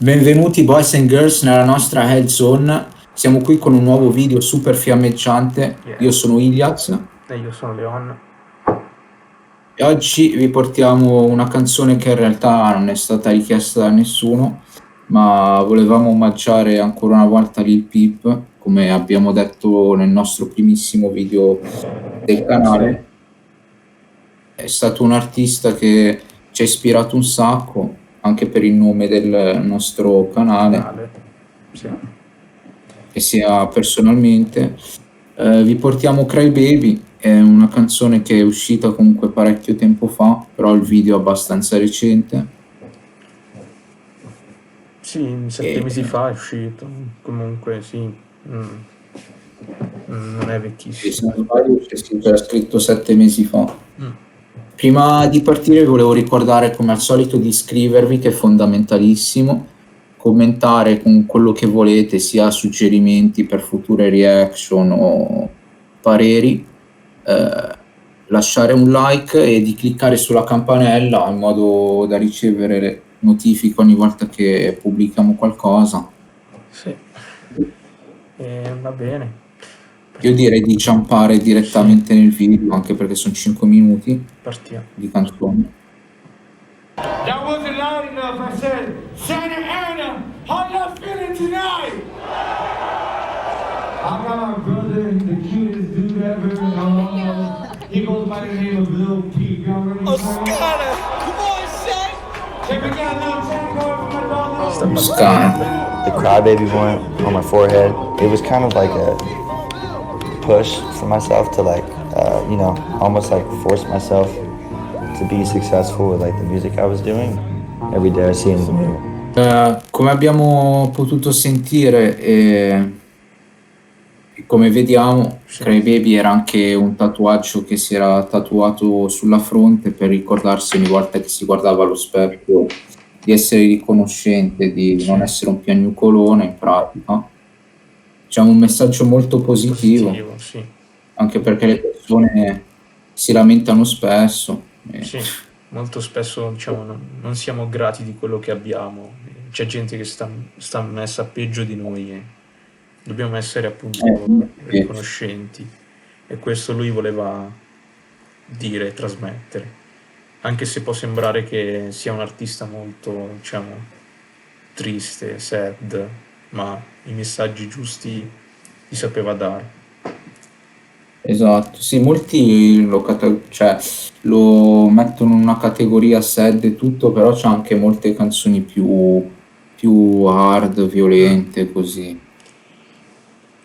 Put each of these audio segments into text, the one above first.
Benvenuti boys and girls nella nostra Head Zone. Siamo qui con un nuovo video super fiammeggiante. Io sono Ilias E io sono Leon. e oggi vi portiamo una canzone che in realtà non è stata richiesta da nessuno, ma volevamo omaggiare ancora una volta Lil Peep, come abbiamo detto nel nostro primissimo video del canale. È stato un artista che ci ha ispirato un sacco, anche per il nome del nostro canale. Sì. E sia personalmente. Vi portiamo Cry Baby, è una canzone che è uscita comunque parecchio tempo fa, però il video è abbastanza recente. Sì, 7 mesi fa è uscito. Comunque sì. Non è Se vecchissimo. non sbaglio c'era scritto 7 mesi fa. Prima di partire volevo ricordare come al solito di iscrivervi, che è fondamentalissimo, commentare con quello che volete, sia suggerimenti per future reaction o pareri, lasciare un like e di cliccare sulla campanella in modo da ricevere le notifiche ogni volta che pubblichiamo qualcosa. Sì. Va bene. Io direi di jumpare direttamente nel video, anche perché sono 5 minuti Partiamo. di canzone. That wasn't loud enough. I said, Santa Ana, how y'all feeling tonight? I got my brother, the cutest dude ever. He goes by the name of Lil Peep. Y'all ready? Oscar, come on, son. Check it out, Lil Tango from my dog. Oscar. The Crybaby one on my forehead, it was kind of like a push for myself to almost like force myself to be successful with like the music I was doing. Every day I see him new. Come abbiamo potuto sentire e come vediamo, Cry Baby era anche un tatuaggio che si era tatuato sulla fronte per ricordarsi ogni volta che si guardava allo specchio di essere riconoscente, di non essere un piagnucolone in pratica. Diciamo un messaggio molto positivo, sì. anche perché le persone si lamentano spesso. Sì, molto spesso diciamo non siamo grati di quello che abbiamo. C'è gente che sta messa peggio di noi e dobbiamo essere appunto riconoscenti. E questo lui voleva dire e trasmettere. Anche se può sembrare che sia un artista molto, diciamo, triste, sad, ma i messaggi giusti li sapeva dare. Esatto, sì, molti lo mettono in una categoria sad e tutto, però c'ha anche molte canzoni più hard, violente, così.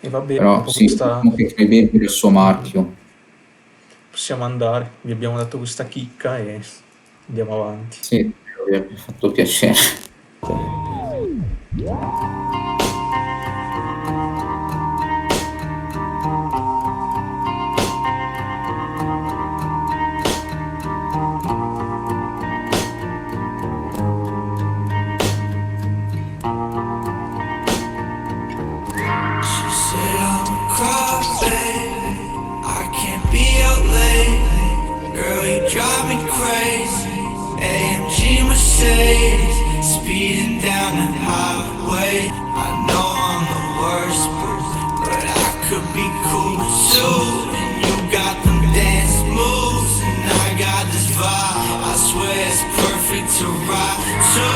E va bene, Però sì, diciamo che Cry Baby è il suo marchio. possiamo andare, vi abbiamo dato questa chicca e andiamo avanti. Sì, mi ha fatto piacere. She said I'm a crybaby. I can't be out late. Girl, you drive me crazy. AMG Mercedes, speeding down the highway. I know I'm the worst, but I could be cool too. And you got them dance moves, and I got this vibe. I swear it's perfect to ride to.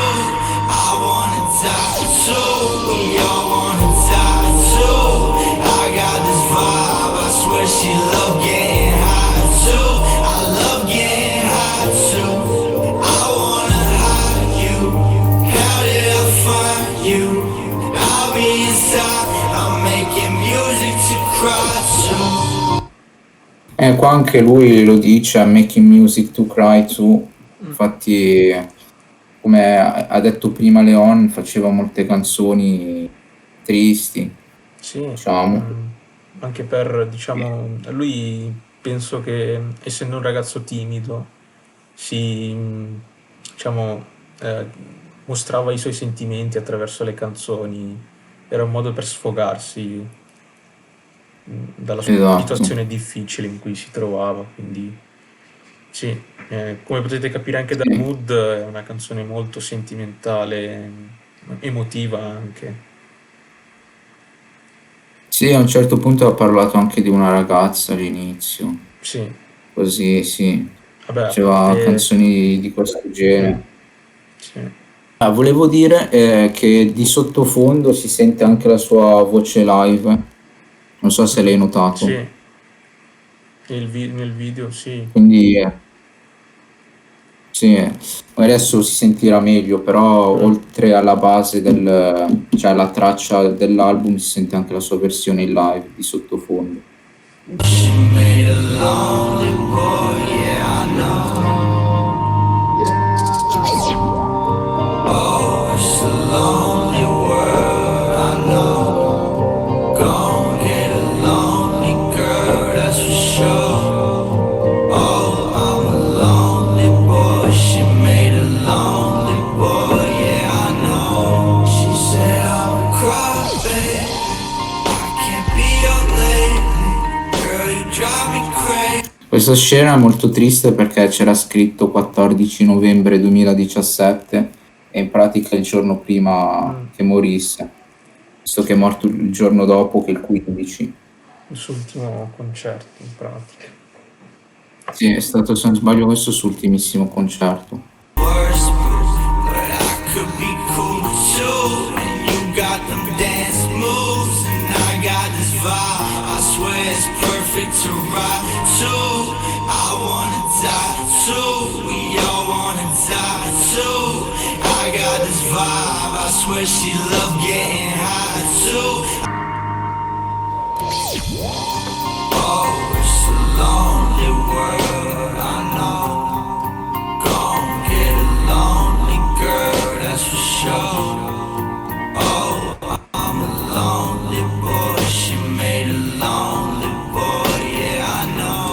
I wanna die too. We all wanna die too. I got this vibe. I swear she love getting high too. I love getting high too. I wanna hide you. How did I find you? I'll be inside. I'm making music to cry to. Qua anche lui lo dice, I'm making music to cry to. Infatti, come ha detto prima Leon, faceva molte canzoni tristi, Sì, diciamo. anche per, diciamo, lui penso che essendo un ragazzo timido diciamo, mostrava i suoi sentimenti attraverso le canzoni, era un modo per sfogarsi dalla sua Esatto. situazione difficile in cui si trovava, quindi sì, come potete capire anche dal mood è una canzone molto sentimentale, emotiva anche. Sì, a un certo punto ha parlato anche di una ragazza all'inizio, Sì, così sì, vabbè, a faceva parte... canzoni di questo genere. Sì, Ah, volevo dire che di sottofondo si sente anche la sua voce live, non so se l'hai sì, notato, nel video sì. quindi sì, adesso si sentirà meglio, però Mm. oltre alla base cioè alla traccia dell'album si sente anche la sua versione in live di sottofondo. She made a lonely boy, yeah, I know. Oh, it's a lonely world, I know. Gonna get a lonely girl, that's for sure. Oh, I'm a lonely boy. She made a lonely boy, yeah, I know. She said I'm a crybaby, I can't be your lady. Girl, you drive me crazy. Questa scena è molto triste perché c'era scritto 14 novembre 2017 e in pratica il giorno prima che morisse, visto che è morto il giorno dopo che il 15. Il suo ultimo concerto in pratica. Sì, è stato, se non sbaglio, questo suo ultimissimo concerto. Worst, but I could be cool too. And you got them dance moves, and I got this vibe. I swear it's perfect to ride to. I wanna die too. We all wanna die too. I got this vibe. I swear she love getting high too. Oh, it's a lonely world, I know. Gonna get a lonely girl, that's for sure. Oh, I'm a lonely boy. She made a lonely boy, yeah, I know.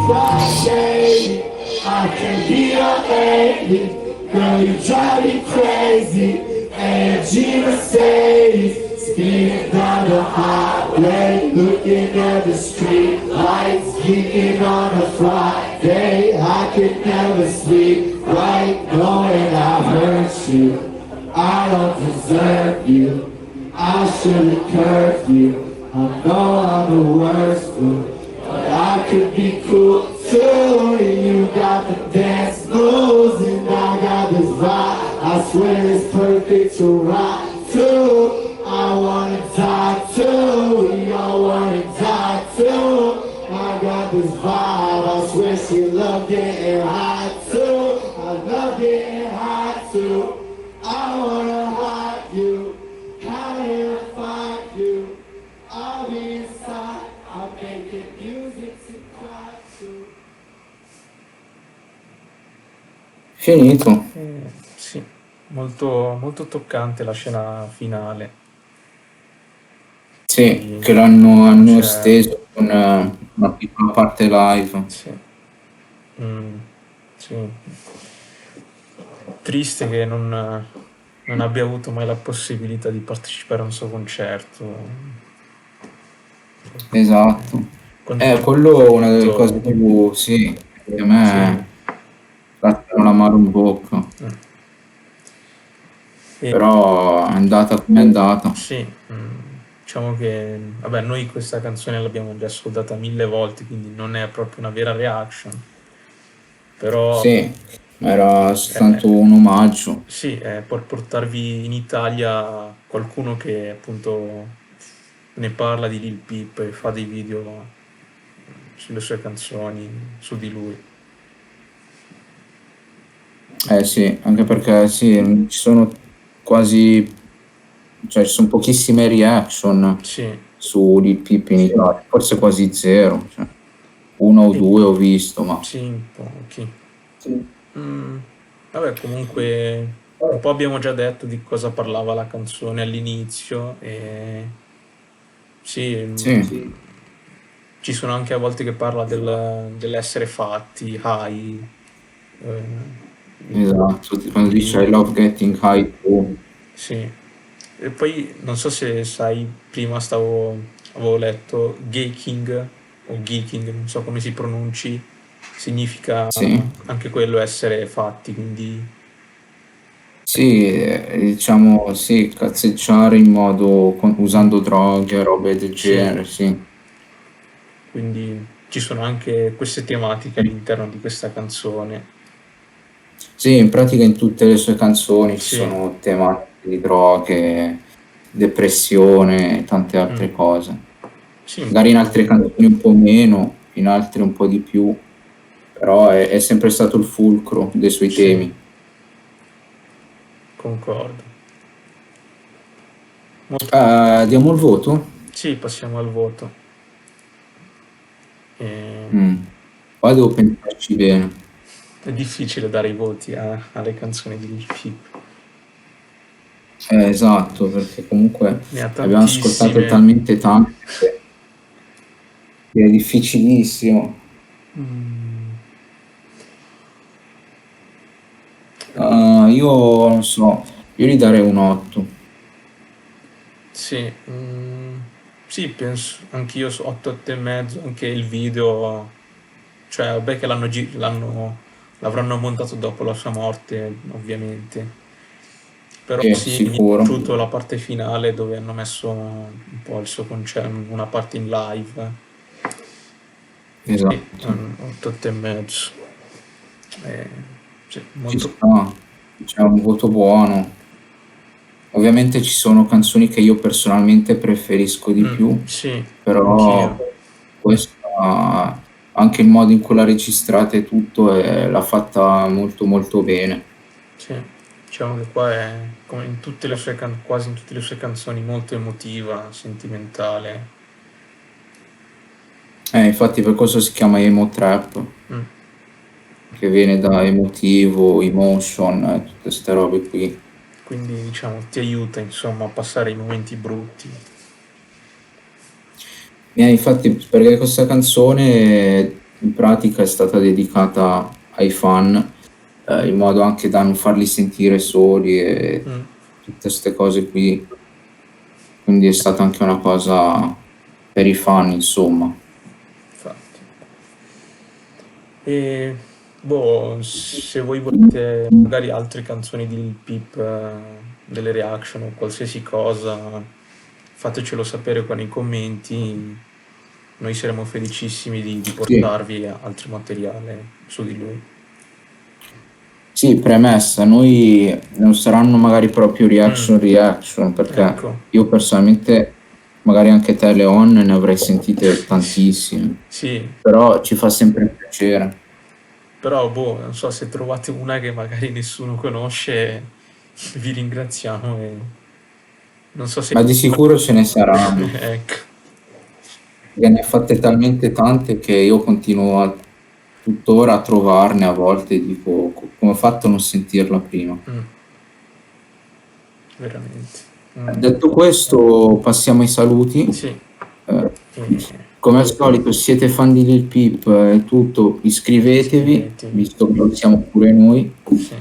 Friday, I can be your lady. Girl, you drive me crazy. AMG Mercedes, speeding down the highway, looking at the street lights, geeking on a Friday. I could never sleep right, knowing I hurt you. I don't deserve you. I should've curved you. I know I'm the worst, but I could be cool too. You got the dance moves and I got this vibe. I swear it's perfect to ride to. I wanna die too. We all wanna die too. I got this vibe. I swear she love getting high too. I love getting high too. I wanna hide you. How to find you? I'll be inside. I'll make it music to cry to. Finito. Sì, molto, molto toccante la scena finale. Sì, che hanno Cioè, esteso con una piccola parte live. sì. Sì. Triste che non abbia avuto mai la possibilità di partecipare a un suo concerto. Esatto. Quando Quello è una delle tutto- cose più, sì, che a me lasciano l'amaro in bocca. E- Però è andata come è andata. Sì, diciamo che vabbè, noi questa canzone l'abbiamo già ascoltata 1000 volte, quindi non è proprio una vera reaction. Però Sì, era soltanto un omaggio. sì, per portarvi in Italia qualcuno che appunto ne parla di Lil Peep e fa dei video sulle sue canzoni, su di lui. Sì, anche perché sì, ci sono quasi, cioè ci sono pochissime reaction Sì, su Lil Peep in Italia, forse quasi zero, cioè, uno o E- due ho visto, ma sì, un po', ok. Vabbè, comunque un po' abbiamo già detto di cosa parlava la canzone all'inizio e sì, sì, ci sono anche a volte che parla dell'essere fatti, high, esatto, quando dice I love getting high too. sì. E poi non so se sai, prima avevo letto gaking o geeking, non so come si pronunci, significa Sì, anche quello essere fatti, quindi Sì, diciamo, sì, cazzeggiare in modo usando droghe, robe del Sì, genere, sì. quindi ci sono anche queste tematiche all'interno di questa canzone. Sì, in pratica in tutte le sue canzoni ci Sì, sono tematiche di droghe, depressione e tante mm, altre cose. sì, un Magari in po', altre canzoni un po' meno, in altre un po' di più, però è sempre stato il fulcro dei suoi sì, temi. concordo. Molto... Diamo il voto? Sì, passiamo al voto. Eh, Mm. Poi devo pensarci bene. È difficile dare i voti alle canzoni di Lil Peep. Esatto, perché comunque Ne ha abbiamo ascoltato tantissime. talmente tanto che è difficilissimo. Mm, Io non so, io gli darei un 8. sì, sì, penso anch'io su 8, 8 e mezzo, anche il video, cioè vabbè che l'avranno montato dopo la sua morte, ovviamente. Però sì, mi è Sicuro. piaciuto la parte finale dove hanno messo un po' il suo concerto, una parte in live. Sì, Esatto. 8, 8 e mezzo. Eh, sì, Ci molto... sta, c'è un voto buono. Ovviamente ci sono canzoni che io personalmente preferisco di più, sì, però anch'io. questa, anche il modo in cui l'ha registrata e tutto, l'ha fatta molto molto bene. Sì, diciamo che qua è come in tutte le sue quasi in tutte le sue canzoni molto emotiva, sentimentale. Infatti per questo si chiama emo trap, Mm. che viene da emotivo, emotion, tutte queste robe qui. Quindi diciamo ti aiuta insomma a passare i momenti brutti. Infatti, perché questa canzone in pratica è stata dedicata ai fan, in modo anche da non farli sentire soli e Mm, tutte queste cose qui. Quindi è stata anche una cosa per i fan, insomma. infatti. E boh, se voi volete magari altre canzoni di Lil Peep, delle reaction o qualsiasi cosa, fatecelo sapere con i commenti. Noi saremo felicissimi di Sì, portarvi altro materiale su di lui. sì, premessa, noi non saranno magari proprio Mm, reaction, perché ecco, io personalmente, magari anche te Leon, ne avrei sentite tantissime, sì, però ci fa sempre piacere. però boh, non so se trovate una che magari nessuno conosce, vi ringraziamo e non so se... Ma di sicuro ce ne saranno. Ecco, Perché ne ha fatte talmente tante che io continuo tuttora a trovarne a volte e dico come ho fatto a non sentirla prima. mm, veramente. Detto questo, passiamo ai saluti. Sì, Eh, e Come al solito, se siete fan di Lil Peep e tutto, iscrivetevi, iscrivetevi, visto che lo siamo pure noi. sì,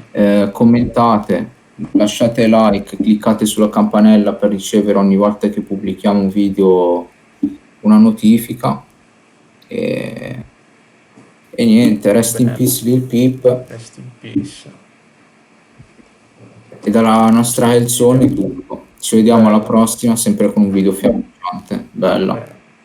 Commentate, lasciate like, cliccate sulla campanella per ricevere ogni volta che pubblichiamo un video una notifica. E, e niente, rest in bello, peace Lil Peep. rest in peace, E dalla nostra Health Zone è tutto. Ci vediamo alla bello, prossima, sempre con un video fiammante. Bella. bello.